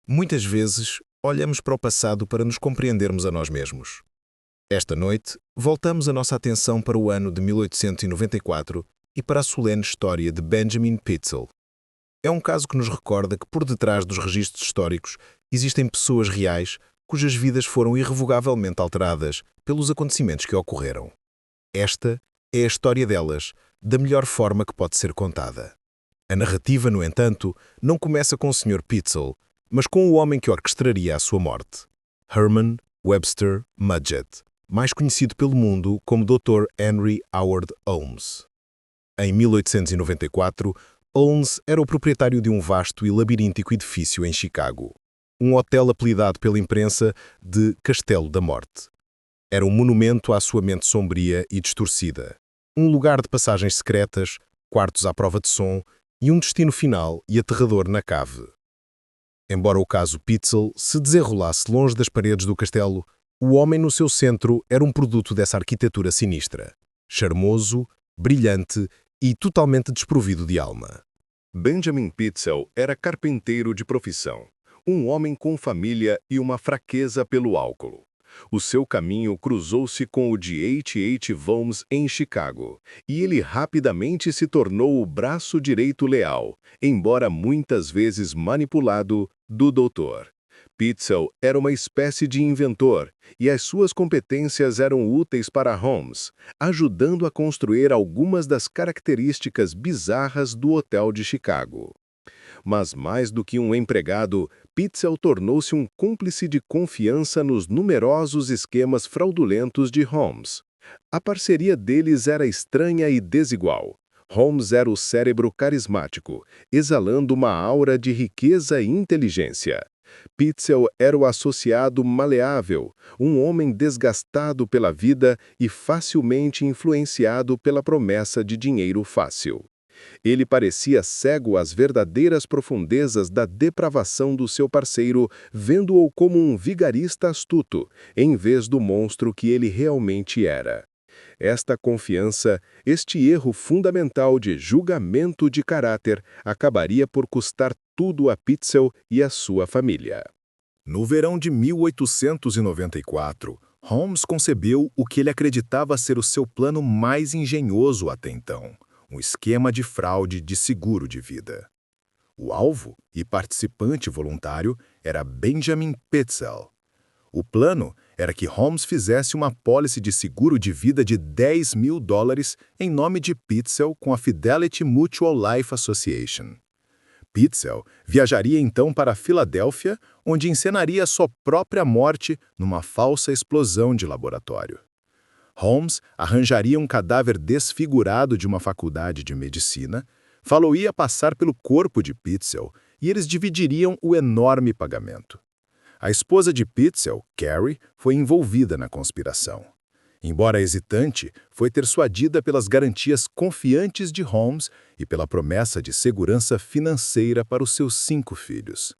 Muitas vezes, olhamos para o passado para nos compreendermos a nós mesmos. Esta noite, voltamos a nossa atenção para o ano de 1894 e para a solene história de Benjamin Pitezel. É um caso que nos recorda que por detrás dos registros históricos existem pessoas reais cujas vidas foram irrevogavelmente alteradas pelos acontecimentos que ocorreram. Esta é a história delas, da melhor forma que pode ser contada. A narrativa, no entanto, não começa com o Sr. Pitezel, mas com o homem que orquestraria a sua morte, Herman Webster Mudgett, mais conhecido pelo mundo como Dr. Henry Howard Holmes. Em 1894, Holmes era o proprietário de um vasto e labiríntico edifício em Chicago, um hotel apelidado pela imprensa de Castelo da Morte. Era um monumento à sua mente sombria e distorcida, um lugar de passagens secretas, quartos à prova de som e um destino final e aterrador na cave. Embora o caso Pitezel se desenrolasse longe das paredes do castelo, o homem no seu centro era um produto dessa arquitetura sinistra, charmoso, brilhante e totalmente desprovido de alma. Benjamin Pitezel era carpinteiro de profissão, um homem com família e uma fraqueza pelo álcool. O seu caminho cruzou-se com o de H. Holmes em Chicago, e ele rapidamente se tornou o braço direito leal, embora muitas vezes manipulado, do Dr. Pitezel era uma espécie de inventor, e as suas competências eram úteis para Holmes, ajudando a construir algumas das características bizarras do Hotel de Chicago. Mas mais do que um empregado, Pitezel tornou-se um cúmplice de confiança nos numerosos esquemas fraudulentos de Holmes. A parceria deles era estranha e desigual. Holmes era o cérebro carismático, exalando uma aura de riqueza e inteligência. Pitezel era o associado maleável, um homem desgastado pela vida e facilmente influenciado pela promessa de dinheiro fácil. Ele parecia cego às verdadeiras profundezas da depravação do seu parceiro, vendo-o como um vigarista astuto, em vez do monstro que ele realmente era. Esta confiança, este erro fundamental de julgamento de caráter, acabaria por custar tudo a Pitezel e a sua família. No verão de 1894, Holmes concebeu o que ele acreditava ser o seu plano mais engenhoso até então, um esquema de fraude de seguro de vida. O alvo e participante voluntário era Benjamin Pitezel. O plano era que Holmes fizesse uma apólice de seguro de vida de $10.000 em nome de Pitezel com a Fidelity Mutual Life Association. Pitezel viajaria então para Filadélfia, onde encenaria sua própria morte numa falsa explosão de laboratório. Holmes arranjaria um cadáver desfigurado de uma faculdade de medicina, faloia passar pelo corpo de Pitezel e eles dividiriam o enorme pagamento. A esposa de Pitezel, Carrie, foi envolvida na conspiração. Embora hesitante, foi persuadida pelas garantias confiantes de Holmes e pela promessa de segurança financeira para os seus 5 filhos.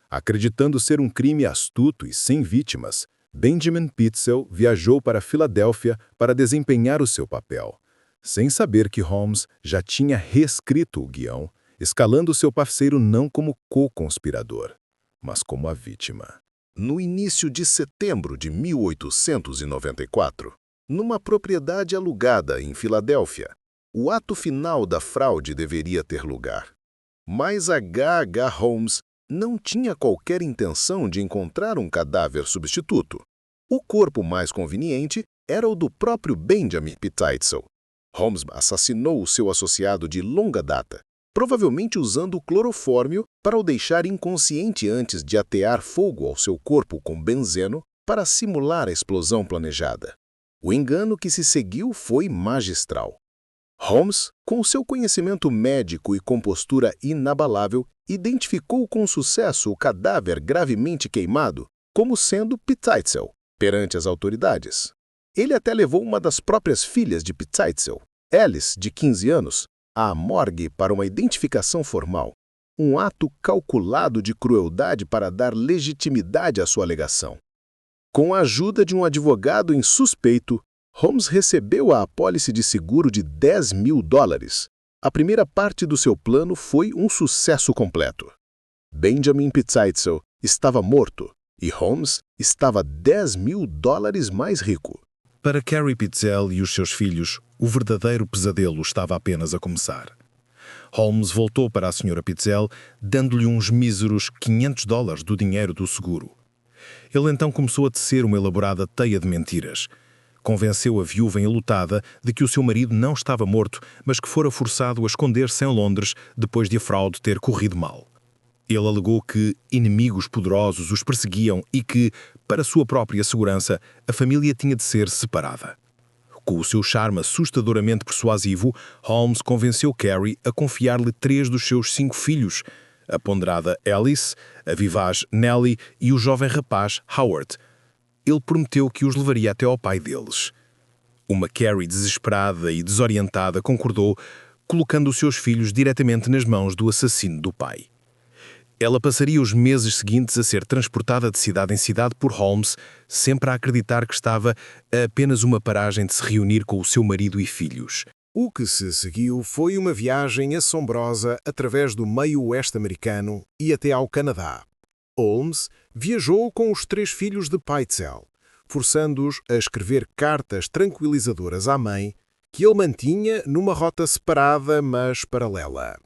Acreditando ser um crime astuto e sem vítimas, Benjamin Pitezel viajou para Filadélfia para desempenhar o seu papel, sem saber que Holmes já tinha reescrito o guião, escalando seu parceiro não como co-conspirador, mas como a vítima. No início de setembro de 1894, numa propriedade alugada em Filadélfia, o ato final da fraude deveria ter lugar. Mas H. Holmes não tinha qualquer intenção de encontrar um cadáver substituto. O corpo mais conveniente era o do próprio Benjamin Pitezel. Holmes assassinou o seu associado de longa data, provavelmente usando clorofórmio para o deixar inconsciente antes de atear fogo ao seu corpo com benzeno para simular a explosão planejada. O engano que se seguiu foi magistral. Holmes, com seu conhecimento médico e compostura inabalável, identificou com sucesso o cadáver gravemente queimado como sendo Pitezel perante as autoridades. Ele até levou uma das próprias filhas de Pitezel, Alice, de 15 anos, à morgue para uma identificação formal, um ato calculado de crueldade para dar legitimidade à sua alegação. Com a ajuda de um advogado insuspeito, Holmes recebeu a apólice de seguro de $10.000. A primeira parte do seu plano foi um sucesso completo. Benjamin Pitezel estava morto e Holmes estava $10.000 mais rico. Para Carrie Pitzel e os seus filhos, o verdadeiro pesadelo estava apenas a começar. Holmes voltou para a Sra. Pitzel, dando-lhe uns míseros $500 do dinheiro do seguro. Ele então começou a tecer uma elaborada teia de mentiras. Convenceu a viúva enlutada de que o seu marido não estava morto, mas que fora forçado a esconder-se em Londres depois de a fraude ter corrido mal. Ele alegou que inimigos poderosos os perseguiam e que, para sua própria segurança, a família tinha de ser separada. Com o seu charme assustadoramente persuasivo, Holmes convenceu Carrie a confiar-lhe 3 dos seus 5 filhos, a ponderada Alice, a vivaz Nellie e o jovem rapaz Howard. Ele prometeu que os levaria até ao pai deles. Uma Carrie desesperada e desorientada concordou, colocando os seus filhos diretamente nas mãos do assassino do pai. Ela passaria os meses seguintes a ser transportada de cidade em cidade por Holmes, sempre a acreditar que estava a apenas uma paragem de se reunir com o seu marido e filhos. O que se seguiu foi uma viagem assombrosa através do meio oeste americano e até ao Canadá. Holmes viajou com os 3 filhos de Pitzel, forçando-os a escrever cartas tranquilizadoras à mãe, que ele mantinha numa rota separada, mas paralela.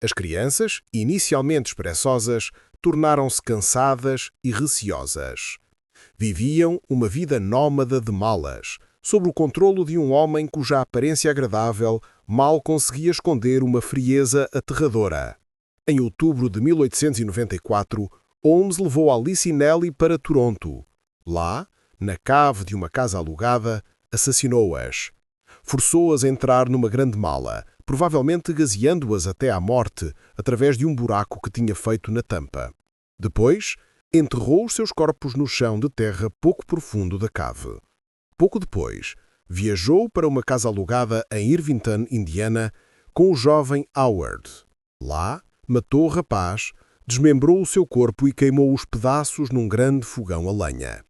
As crianças, inicialmente esperançosas, tornaram-se cansadas e receosas. Viviam uma vida nómada de malas, sob o controlo de um homem cuja aparência agradável mal conseguia esconder uma frieza aterradora. Em outubro de 1894, Holmes levou Alice e Nellie para Toronto. Lá, na cave de uma casa alugada, assassinou-as. Forçou-as a entrar numa grande mala, provavelmente gaseando-as até à morte através de um buraco que tinha feito na tampa. Depois, enterrou os seus corpos no chão de terra pouco profundo da cave. Pouco depois, viajou para uma casa alugada em Irvington, Indiana, com o jovem Howard. Lá, matou o rapaz, desmembrou o seu corpo e queimou os pedaços num grande fogão a lenha.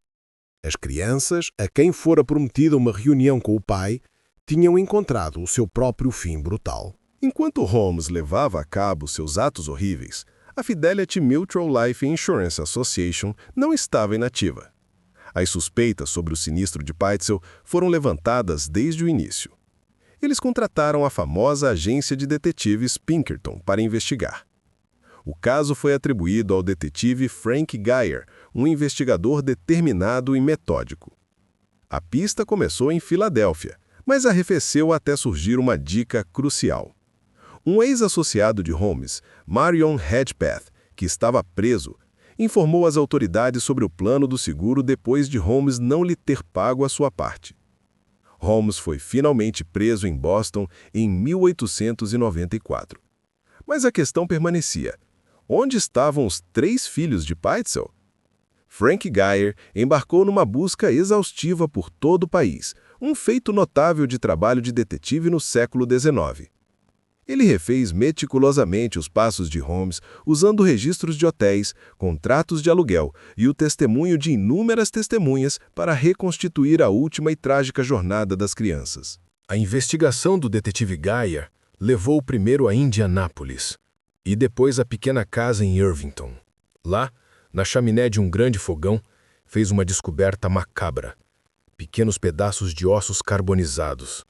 As crianças, a quem fora prometida uma reunião com o pai, tinham encontrado o seu próprio fim brutal. Enquanto Holmes levava a cabo seus atos horríveis, a Fidelity Mutual Life Insurance Association não estava inativa. As suspeitas sobre o sinistro de Pitzel foram levantadas desde o início. Eles contrataram a famosa agência de detetives Pinkerton para investigar. O caso foi atribuído ao detetive Frank Geyer, um investigador determinado e metódico. A pista começou em Filadélfia, mas arrefeceu até surgir uma dica crucial. Um ex-associado de Holmes, Marion Hedgepath, que estava preso, informou as autoridades sobre o plano do seguro depois de Holmes não lhe ter pago a sua parte. Holmes foi finalmente preso em Boston em 1894. Mas a questão permanecia. Onde estavam os 3 filhos de Pitzel? Frank Geyer embarcou numa busca exaustiva por todo o país, um feito notável de trabalho de detetive no século XIX. Ele refez meticulosamente os passos de Holmes, usando registros de hotéis, contratos de aluguel e o testemunho de inúmeras testemunhas para reconstituir a última e trágica jornada das crianças. A investigação do detetive Geyer levou primeiro a Indianápolis e depois à pequena casa em Irvington. Lá, na chaminé de um grande fogão, fez uma descoberta macabra. Pequenos pedaços de ossos carbonizados,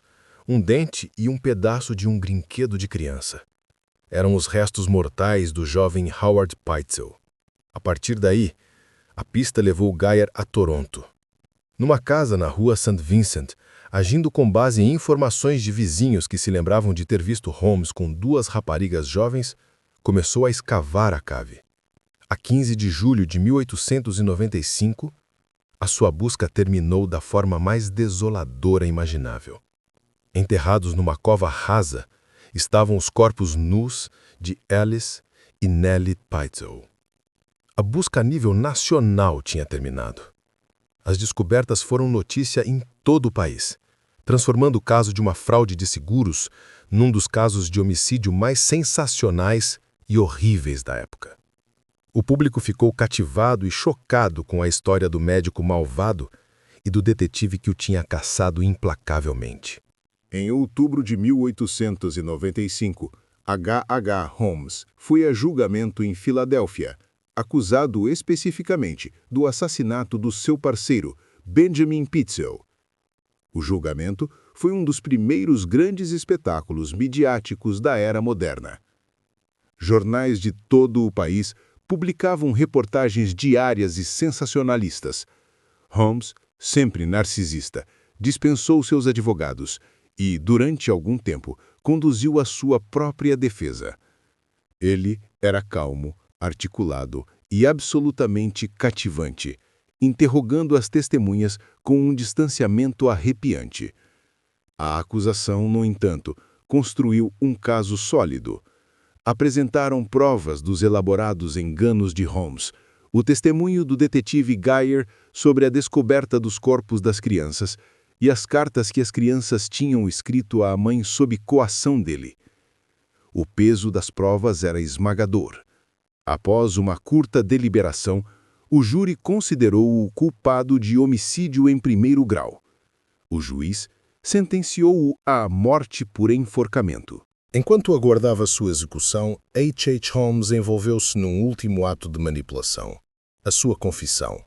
um dente e um pedaço de um brinquedo de criança. Eram os restos mortais do jovem Howard Pitzel. A partir daí, a pista levou Geyer a Toronto. Numa casa na rua St. Vincent, agindo com base em informações de vizinhos que se lembravam de ter visto Holmes com 2 raparigas jovens, começou a escavar a cave. A 15 de julho de 1895, a sua busca terminou da forma mais desoladora imaginável. Enterrados numa cova rasa, estavam os corpos nus de Alice e Nellie Pitzel. A busca a nível nacional tinha terminado. As descobertas foram notícia em todo o país, transformando o caso de uma fraude de seguros num dos casos de homicídio mais sensacionais e horríveis da época. O público ficou cativado e chocado com a história do médico malvado e do detetive que o tinha caçado implacavelmente. Em outubro de 1895, H.H. Holmes foi a julgamento em Filadélfia, acusado especificamente do assassinato do seu parceiro, Benjamin Pitezel. O julgamento foi um dos primeiros grandes espetáculos midiáticos da era moderna. Jornais de todo o país publicavam reportagens diárias e sensacionalistas. Holmes, sempre narcisista, dispensou seus advogados e, durante algum tempo, conduziu a sua própria defesa. Ele era calmo, articulado e absolutamente cativante, interrogando as testemunhas com um distanciamento arrepiante. A acusação, no entanto, construiu um caso sólido. Apresentaram provas dos elaborados enganos de Holmes, o testemunho do detetive Geyer sobre a descoberta dos corpos das crianças e as cartas que as crianças tinham escrito à mãe sob coação dele. O peso das provas era esmagador. Após uma curta deliberação, o júri considerou-o culpado de homicídio em primeiro grau. O juiz sentenciou-o à morte por enforcamento. Enquanto aguardava sua execução, H. H. Holmes envolveu-se num último ato de manipulação, a sua confissão.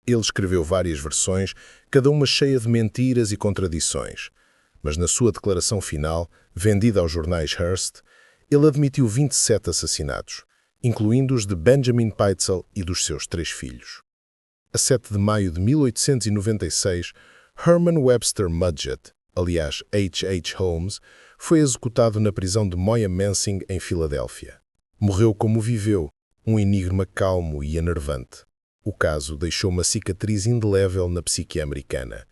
Ele escreveu várias versões, cada uma cheia de mentiras e contradições. Mas na sua declaração final, vendida aos jornais Hearst, ele admitiu 27 assassinatos, incluindo os de Benjamin Pitezel e dos seus 3 filhos. A 7 de maio de 1896, Herman Webster Mudgett, aliás H. H. Holmes, foi executado na prisão de Moyamensing, em Filadélfia. Morreu como viveu, um enigma calmo e enervante. O caso deixou uma cicatriz indelével na psique americana.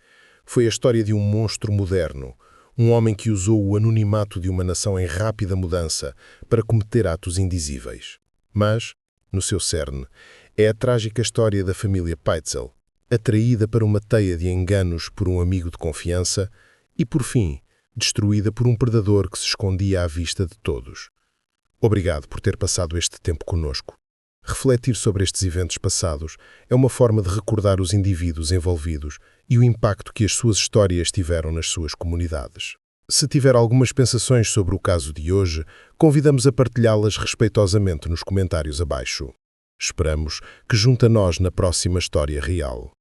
Foi a história de um monstro moderno, um homem que usou o anonimato de uma nação em rápida mudança para cometer atos indizíveis. Mas, no seu cerne, é a trágica história da família Pitezel, atraída para uma teia de enganos por um amigo de confiança e, por fim, destruída por um predador que se escondia à vista de todos. Obrigado por ter passado este tempo conosco. Refletir sobre estes eventos passados é uma forma de recordar os indivíduos envolvidos e o impacto que as suas histórias tiveram nas suas comunidades. Se tiver algumas pensações sobre o caso de hoje, convidamos a partilhá-las respeitosamente nos comentários abaixo. Esperamos que junte a nós na próxima história real.